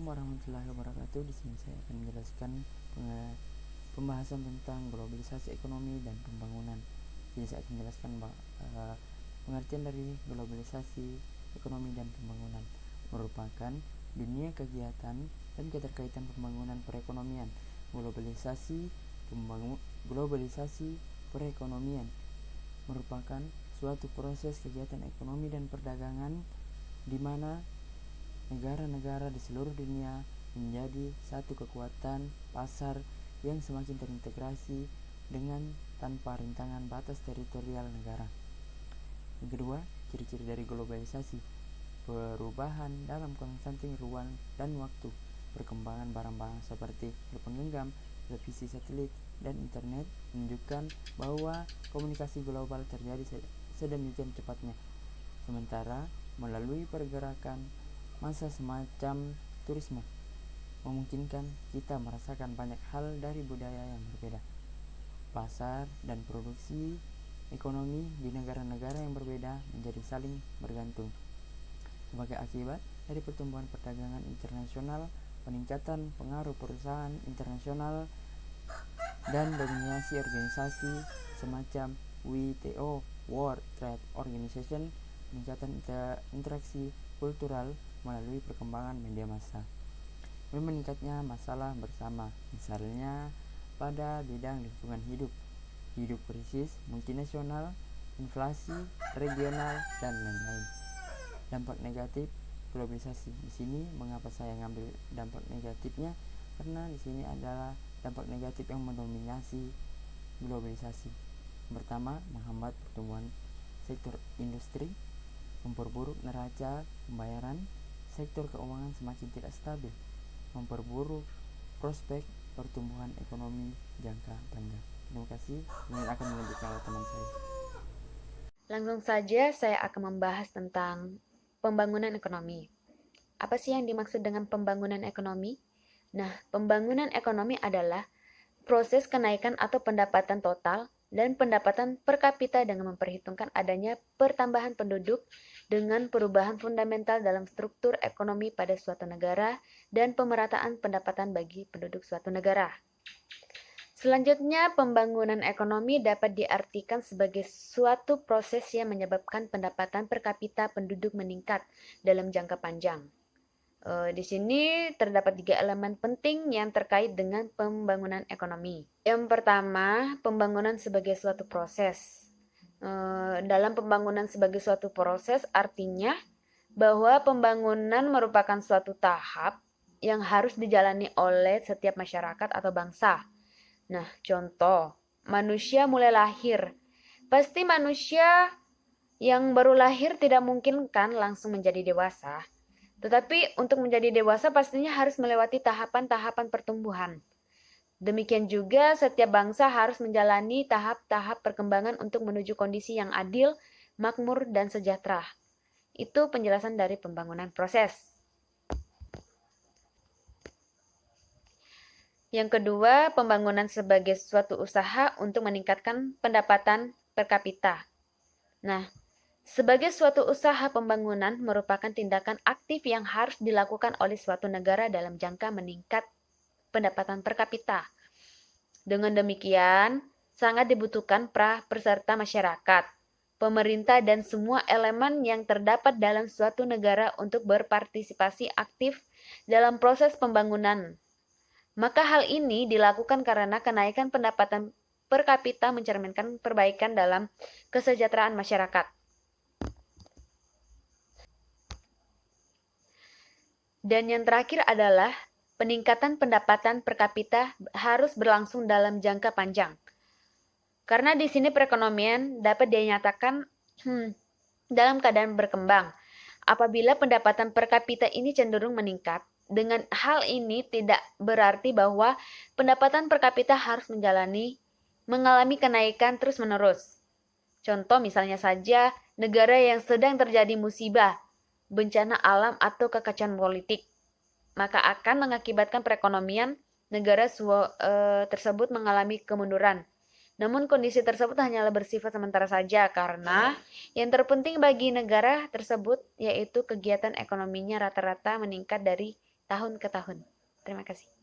warahmatullahi wabarakatuh. Di sini saya akan menjelaskan pembahasan tentang globalisasi ekonomi dan pembangunan. Jadi saya akan menjelaskan pengertian dari globalisasi ekonomi dan pembangunan merupakan dunia kegiatan dan keterkaitan pembangunan perekonomian. Globalisasi perekonomian merupakan suatu proses kegiatan ekonomi dan perdagangan di mana negara-negara di seluruh dunia menjadi satu kekuatan pasar yang semakin terintegrasi dengan tanpa rintangan batas teritorial negara. Yang kedua, ciri-ciri dari globalisasi: perubahan dalam konstanti ruang dan waktu. Perkembangan barang-barang seperti telepon genggam, televisi satelit, dan internet menunjukkan bahwa komunikasi global terjadi sedemikian cepatnya. Sementara melalui pergerakan masa semacam turisme memungkinkan kita merasakan banyak hal dari budaya yang berbeda. Pasar dan produksi ekonomi di negara-negara yang berbeda menjadi saling bergantung. Sebagai akibat dari pertumbuhan perdagangan internasional, peningkatan pengaruh perusahaan internasional, dan dominasi organisasi semacam WTO, World Trade Organization, peningkatan interaksi kultural melalui perkembangan media massa, dan meningkatnya masalah bersama, misalnya pada bidang lingkungan hidup krisis multinasional, inflasi regional, dan lain-lain. Dampak negatif globalisasi. Di sini mengapa saya ngambil dampak negatifnya? Karena di sini adalah dampak negatif yang mendominasi globalisasi. Pertama, menghambat pertumbuhan sektor industri, memperburuk neraca pembayaran, sektor keuangan semakin tidak stabil, memperburuk prospek pertumbuhan ekonomi jangka panjang. Terima kasih. Ini akan melanjutkan oleh teman saya. Langsung saja saya akan membahas tentang pembangunan ekonomi. Apa sih yang dimaksud dengan pembangunan ekonomi? Nah, pembangunan ekonomi adalah proses kenaikan atau pendapatan total dan pendapatan per kapita dengan memperhitungkan adanya pertambahan penduduk dengan perubahan fundamental dalam struktur ekonomi pada suatu negara dan pemerataan pendapatan bagi penduduk suatu negara. Selanjutnya, pembangunan ekonomi dapat diartikan sebagai suatu proses yang menyebabkan pendapatan per kapita penduduk meningkat dalam jangka panjang. Di sini terdapat 3 elemen penting yang terkait dengan pembangunan ekonomi. Yang pertama, pembangunan sebagai suatu proses. Dalam pembangunan sebagai suatu proses artinya bahwa pembangunan merupakan suatu tahap yang harus dijalani oleh setiap masyarakat atau bangsa. Nah, contoh, manusia mulai lahir. Pasti manusia yang baru lahir tidak mungkin kan langsung menjadi dewasa. Tetapi untuk menjadi dewasa pastinya harus melewati tahapan-tahapan pertumbuhan. Demikian juga setiap bangsa harus menjalani tahap-tahap perkembangan untuk menuju kondisi yang adil, makmur, dan sejahtera. Itu penjelasan dari pembangunan proses. Yang kedua, pembangunan sebagai suatu usaha untuk meningkatkan pendapatan per kapita. Nah, sebagai suatu usaha pembangunan merupakan tindakan aktif yang harus dilakukan oleh suatu negara dalam jangka meningkat pendapatan per kapita. Dengan demikian, sangat dibutuhkan peserta masyarakat, pemerintah, dan semua elemen yang terdapat dalam suatu negara untuk berpartisipasi aktif dalam proses pembangunan. Maka hal ini dilakukan karena kenaikan pendapatan per kapita mencerminkan perbaikan dalam kesejahteraan masyarakat. Dan yang terakhir adalah peningkatan pendapatan per kapita harus berlangsung dalam jangka panjang. Karena di sini perekonomian dapat dinyatakan dalam keadaan berkembang. Apabila pendapatan per kapita ini cenderung meningkat, dengan hal ini tidak berarti bahwa pendapatan per kapita harus mengalami kenaikan terus-menerus. Contoh misalnya saja negara yang sedang terjadi musibah, bencana alam atau kekacauan politik, maka akan mengakibatkan perekonomian negara tersebut mengalami kemunduran. Namun kondisi tersebut hanyalah bersifat sementara saja karena yang terpenting bagi negara tersebut yaitu kegiatan ekonominya rata-rata meningkat dari tahun ke tahun. Terima kasih.